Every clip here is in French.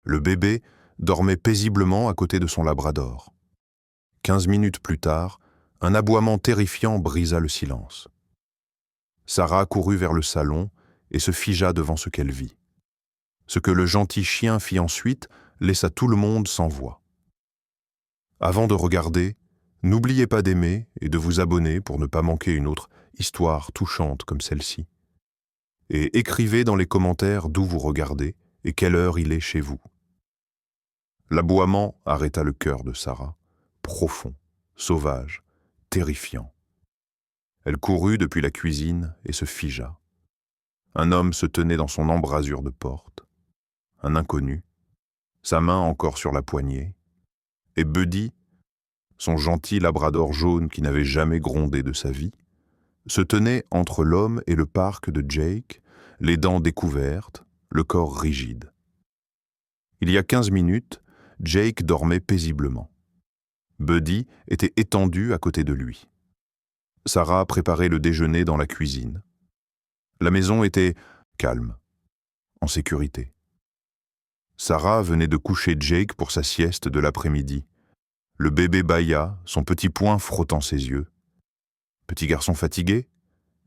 Le bébé dormait paisiblement à côté de son labrador. 15 minutes plus tard, un aboiement terrifiant brisa le silence. Sarah courut vers le salon et se figea devant ce qu'elle vit. Ce que le gentil chien fit ensuite laissa tout le monde sans voix. Avant de regarder, n'oubliez pas d'aimer et de vous abonner pour ne pas manquer une autre histoire touchante comme celle-ci. Et écrivez dans les commentaires d'où vous regardez et quelle heure il est chez vous. L'aboiement arrêta le cœur de Sarah, profond, sauvage, terrifiant. Elle courut depuis la cuisine et se figea. Un homme se tenait dans son embrasure de porte, un inconnu, sa main encore sur la poignée, et Buddy, son gentil labrador jaune qui n'avait jamais grondé de sa vie, se tenait entre l'homme et le parc de Jake, les dents découvertes, le corps rigide. Il y a 15 minutes, Jake dormait paisiblement. Buddy était étendu à côté de lui. Sarah préparait le déjeuner dans la cuisine. La maison était calme, en sécurité. Sarah venait de coucher Jake pour sa sieste de l'après-midi. Le bébé bâilla, son petit poing frottant ses yeux. « Petit garçon fatigué ?»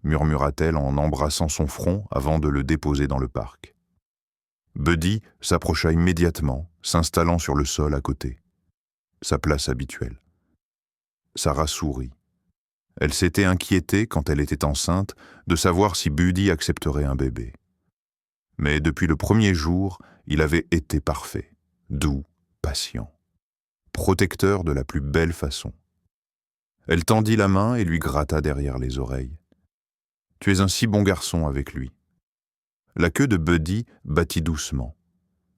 murmura-t-elle en embrassant son front avant de le déposer dans le parc. Buddy s'approcha immédiatement, s'installant sur le sol à côté. Sa place habituelle. Sarah sourit. Elle s'était inquiétée, quand elle était enceinte, de savoir si Buddy accepterait un bébé. Mais depuis le premier jour, il avait été parfait, doux, patient, protecteur de la plus belle façon. Elle tendit la main et lui gratta derrière les oreilles. « Tu es un si bon garçon avec lui. » La queue de Buddy battit doucement.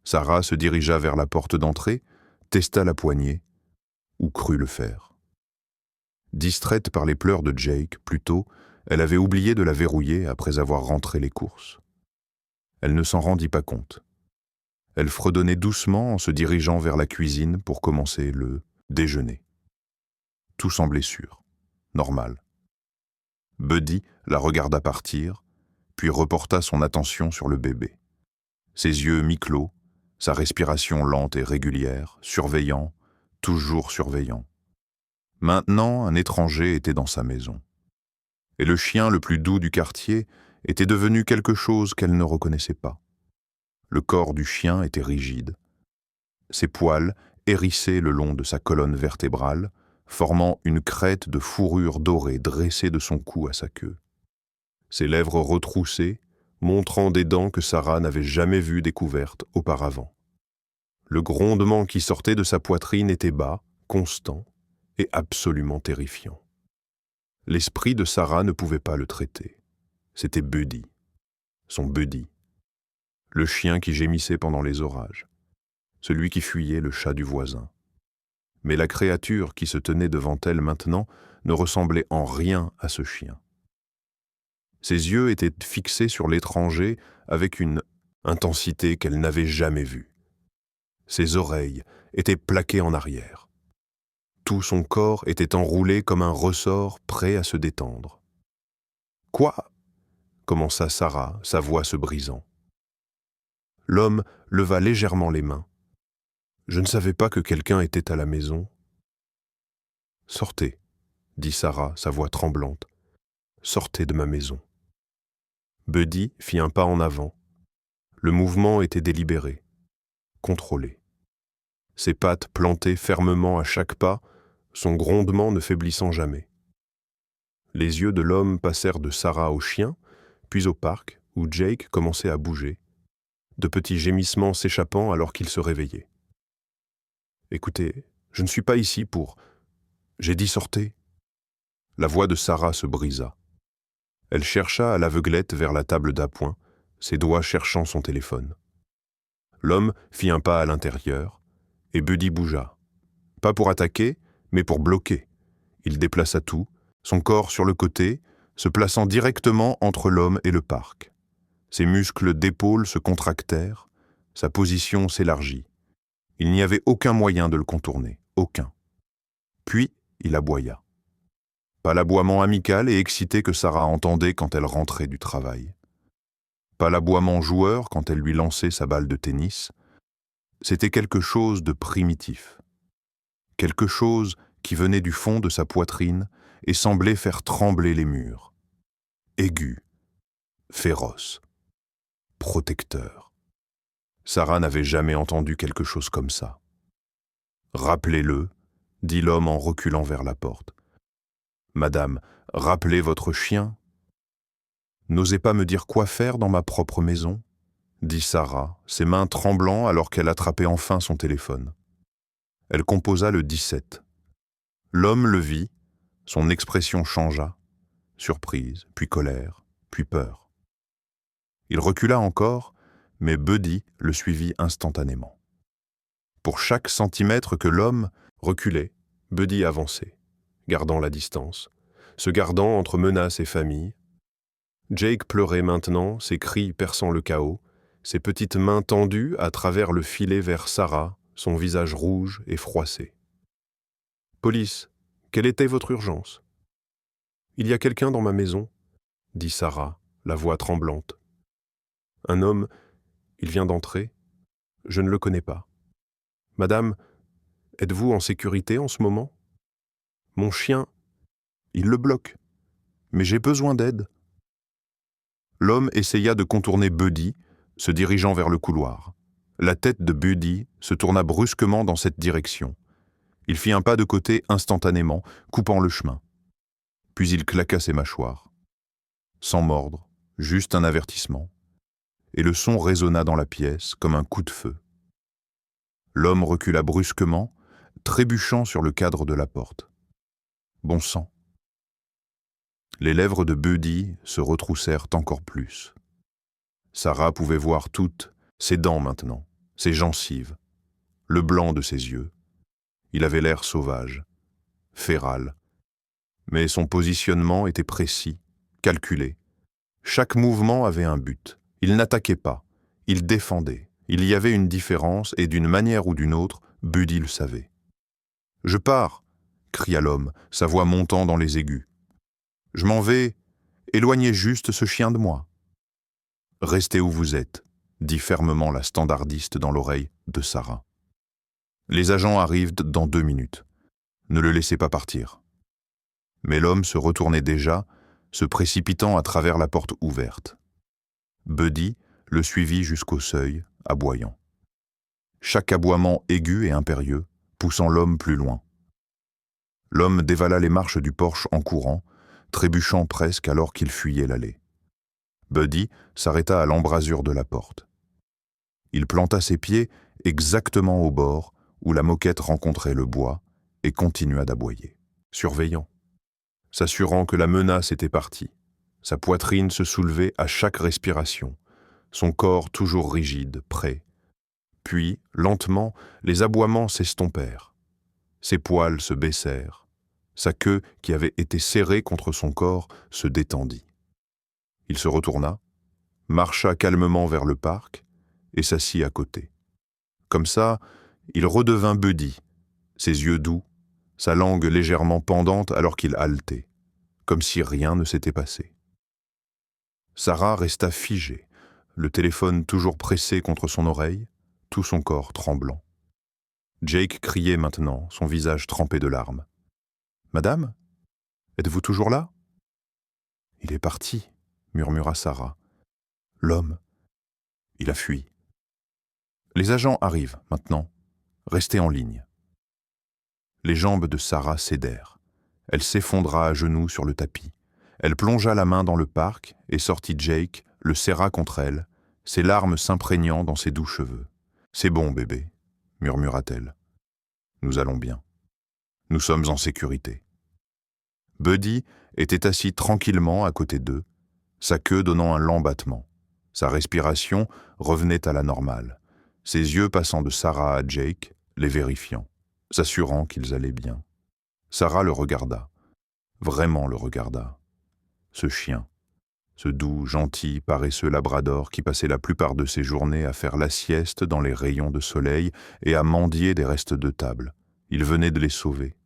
Sarah se dirigea vers la porte d'entrée, testa la poignée, ou crut le faire. Distraite par les pleurs de Jake, plus tôt, elle avait oublié de la verrouiller après avoir rentré les courses. Elle ne s'en rendit pas compte. Elle fredonnait doucement en se dirigeant vers la cuisine pour commencer le déjeuner. Tout semblait sûr, normal. Buddy la regarda partir, puis reporta son attention sur le bébé. Ses yeux mi-clos, sa respiration lente et régulière, surveillant, toujours surveillant. Maintenant, un étranger était dans sa maison. Et le chien le plus doux du quartier était devenu quelque chose qu'elle ne reconnaissait pas. Le corps du chien était rigide. Ses poils hérissaient le long de sa colonne vertébrale, formant une crête de fourrure dorée dressée de son cou à sa queue. Ses lèvres retroussées, montrant des dents que Sarah n'avait jamais vues découvertes auparavant. Le grondement qui sortait de sa poitrine était bas, constant et absolument terrifiant. L'esprit de Sarah ne pouvait pas le traiter. C'était Buddy, son Buddy. Le chien qui gémissait pendant les orages, celui qui fuyait le chat du voisin. Mais la créature qui se tenait devant elle maintenant ne ressemblait en rien à ce chien. Ses yeux étaient fixés sur l'étranger avec une intensité qu'elle n'avait jamais vue. Ses oreilles étaient plaquées en arrière. Tout son corps était enroulé comme un ressort prêt à se détendre. « Quoi ?» commença Sarah, sa voix se brisant. L'homme leva légèrement les mains. « Je ne savais pas que quelqu'un était à la maison. »« Sortez, » dit Sarah, sa voix tremblante. « Sortez de ma maison. » Buddy fit un pas en avant. Le mouvement était délibéré, contrôlé. Ses pattes plantées fermement à chaque pas, son grondement ne faiblissant jamais. Les yeux de l'homme passèrent de Sarah au chien, puis au parc, où Jake commençait à bouger, de petits gémissements s'échappant alors qu'il se réveillait. « Écoutez, je ne suis pas ici pour... J'ai dit sortez. » La voix de Sarah se brisa. Elle chercha à l'aveuglette vers la table d'appoint, ses doigts cherchant son téléphone. L'homme fit un pas à l'intérieur, et Buddy bougea. Pas pour attaquer, mais pour bloquer. Il déplaça tout, son corps sur le côté, se plaçant directement entre l'homme et le parc. Ses muscles d'épaule se contractèrent, sa position s'élargit. Il n'y avait aucun moyen de le contourner, aucun. Puis, il aboya. Pas l'aboiement amical et excité que Sarah entendait quand elle rentrait du travail. Pas l'aboiement joueur quand elle lui lançait sa balle de tennis. C'était quelque chose de primitif. Quelque chose qui venait du fond de sa poitrine et semblait faire trembler les murs. Aigu, féroce, protecteur. Sarah n'avait jamais entendu quelque chose comme ça. « Rappelez-le », dit l'homme en reculant vers la porte. « Madame, rappelez votre chien. »« N'osez pas me dire quoi faire dans ma propre maison ?» dit Sarah, ses mains tremblant alors qu'elle attrapait enfin son téléphone. Elle composa le 17. L'homme le vit, son expression changea, surprise, puis colère, puis peur. Il recula encore, mais Buddy le suivit instantanément. Pour chaque centimètre que l'homme reculait, Buddy avançait, gardant la distance, se gardant entre menaces et famille. Jake pleurait maintenant, ses cris perçant le chaos, ses petites mains tendues à travers le filet vers Sarah, son visage rouge et froissé. « Police, quelle était votre urgence ?»« Il y a quelqu'un dans ma maison, » dit Sarah, la voix tremblante. « Un homme, il vient d'entrer. Je ne le connais pas. Madame, êtes-vous en sécurité en ce moment? Mon chien, il le bloque. Mais j'ai besoin d'aide. » L'homme essaya de contourner Buddy, se dirigeant vers le couloir. La tête de Buddy se tourna brusquement dans cette direction. Il fit un pas de côté instantanément, coupant le chemin. Puis il claqua ses mâchoires. Sans mordre, juste un avertissement. Et le son résonna dans la pièce comme un coup de feu. L'homme recula brusquement, trébuchant sur le cadre de la porte. Bon sang. Les lèvres de Buddy se retroussèrent encore plus. Sarah pouvait voir toutes, ses dents maintenant, ses gencives, le blanc de ses yeux. Il avait l'air sauvage, féral. Mais son positionnement était précis, calculé. Chaque mouvement avait un but. Il n'attaquait pas, il défendait. Il y avait une différence et d'une manière ou d'une autre, Buddy le savait. « Je pars !» cria l'homme, sa voix montant dans les aigus. « Je m'en vais. Éloignez juste ce chien de moi. »« Restez où vous êtes », dit fermement la standardiste dans l'oreille de Sarah. « Les agents arrivent dans 2 minutes. Ne le laissez pas partir. » Mais l'homme se retournait déjà, se précipitant à travers la porte ouverte. Buddy le suivit jusqu'au seuil, aboyant. Chaque aboiement aigu et impérieux, poussant l'homme plus loin. L'homme dévala les marches du porche en courant, trébuchant presque alors qu'il fuyait l'allée. Buddy s'arrêta à l'embrasure de la porte. Il planta ses pieds exactement au bord où la moquette rencontrait le bois et continua d'aboyer, surveillant, s'assurant que la menace était partie. Sa poitrine se soulevait à chaque respiration, son corps toujours rigide, prêt. Puis, lentement, les aboiements s'estompèrent. Ses poils se baissèrent. Sa queue, qui avait été serrée contre son corps, se détendit. Il se retourna, marcha calmement vers le parc et s'assit à côté. Comme ça, il redevint Buddy, ses yeux doux, sa langue légèrement pendante alors qu'il haletait, comme si rien ne s'était passé. Sarah resta figée, le téléphone toujours pressé contre son oreille, tout son corps tremblant. Jake criait maintenant, son visage trempé de larmes. « Madame, êtes-vous toujours là ?»« Il est parti, » murmura Sarah. « L'homme, il a fui. » « Les agents arrivent, maintenant. Restez en ligne. » Les jambes de Sarah cédèrent. Elle s'effondra à genoux sur le tapis. Elle plongea la main dans le parc et sortit Jake, le serra contre elle, ses larmes s'imprégnant dans ses doux cheveux. « C'est bon, bébé, » murmura-t-elle. « Nous allons bien. Nous sommes en sécurité. » Buddy était assis tranquillement à côté d'eux, sa queue donnant un lent battement. Sa respiration revenait à la normale, ses yeux passant de Sarah à Jake, les vérifiant, s'assurant qu'ils allaient bien. Sarah le regarda, vraiment le regarda. Ce chien, ce doux, gentil, paresseux labrador qui passait la plupart de ses journées à faire la sieste dans les rayons de soleil et à mendier des restes de table. Il venait de les sauver.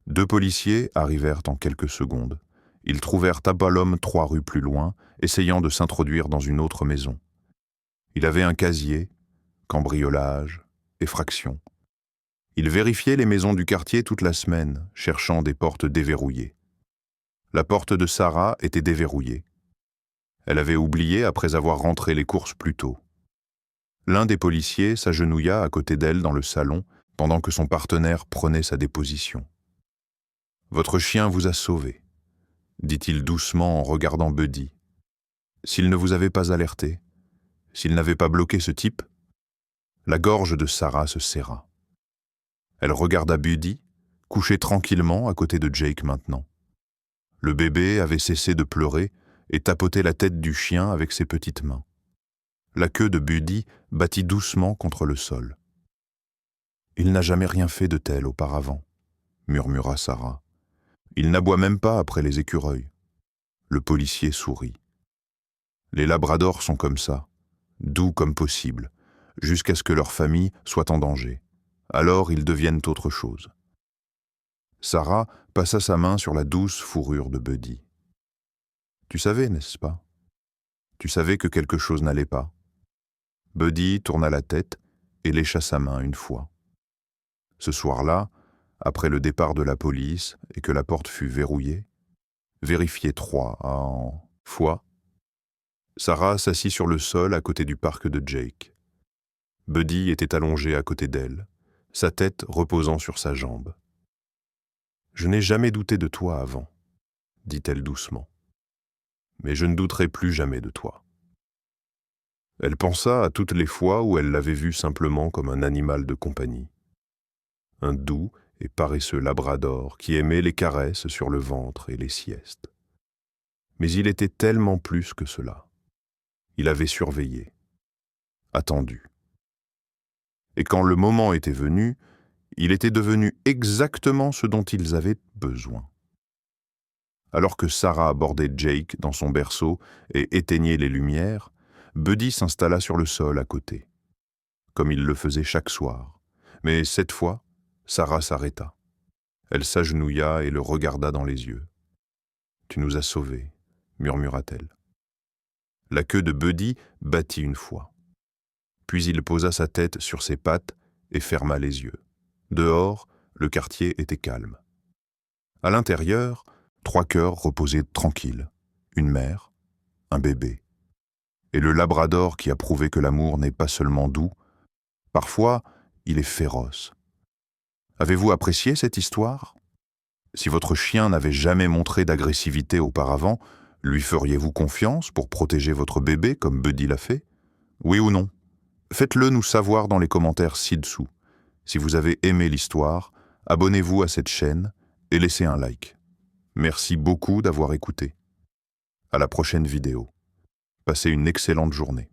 2 policiers arrivèrent en quelques secondes. Ils trouvèrent Tabalom 3 rues plus loin, essayant de s'introduire dans une autre maison. Il avait un casier, cambriolage, effraction. Il vérifiait les maisons du quartier toute la semaine, cherchant des portes déverrouillées. La porte de Sarah était déverrouillée. Elle avait oublié après avoir rentré les courses plus tôt. L'un des policiers s'agenouilla à côté d'elle dans le salon pendant que son partenaire prenait sa déposition. « Votre chien vous a sauvé », dit-il doucement en regardant Buddy. « S'il ne vous avait pas alerté, s'il n'avait pas bloqué ce type ?» La gorge de Sarah se serra. Elle regarda Buddy, couché tranquillement à côté de Jake maintenant. Le bébé avait cessé de pleurer et tapotait la tête du chien avec ses petites mains. La queue de Buddy battit doucement contre le sol. « Il n'a jamais rien fait de tel auparavant, » murmura Sarah. « Il n'aboie même pas après les écureuils. » Le policier sourit. « Les labradors sont comme ça, doux comme possible, jusqu'à ce que leur famille soit en danger. Alors ils deviennent autre chose. » Sarah passa sa main sur la douce fourrure de Buddy. « Tu savais, n'est-ce pas? Tu savais que quelque chose n'allait pas. » Buddy tourna la tête et lécha sa main une fois. Ce soir-là, après le départ de la police et que la porte fut verrouillée, vérifiée 3 fois, Sarah s'assit sur le sol à côté du parc de Jake. Buddy était allongé à côté d'elle, sa tête reposant sur sa jambe. « Je n'ai jamais douté de toi avant, » dit-elle doucement. « Mais je ne douterai plus jamais de toi. » Elle pensa à toutes les fois où elle l'avait vu simplement comme un animal de compagnie. Un doux et paresseux labrador qui aimait les caresses sur le ventre et les siestes. Mais il était tellement plus que cela. Il avait surveillé, attendu. Et quand le moment était venu, il était devenu exactement ce dont ils avaient besoin. Alors que Sarah abordait Jake dans son berceau et éteignait les lumières, Buddy s'installa sur le sol à côté, comme il le faisait chaque soir. Mais cette fois, Sarah s'arrêta. Elle s'agenouilla et le regarda dans les yeux. « Tu nous as sauvés », murmura-t-elle. La queue de Buddy battit une fois. Puis il posa sa tête sur ses pattes et ferma les yeux. Dehors, le quartier était calme. À l'intérieur, 3 cœurs reposaient tranquilles. Une mère, un bébé. Et le labrador qui a prouvé que l'amour n'est pas seulement doux, parfois il est féroce. Avez-vous apprécié cette histoire? Si votre chien n'avait jamais montré d'agressivité auparavant, lui feriez-vous confiance pour protéger votre bébé comme Buddy l'a fait? Oui ou non? Faites-le nous savoir dans les commentaires ci-dessous. Si vous avez aimé l'histoire, abonnez-vous à cette chaîne et laissez un like. Merci beaucoup d'avoir écouté. À la prochaine vidéo. Passez une excellente journée.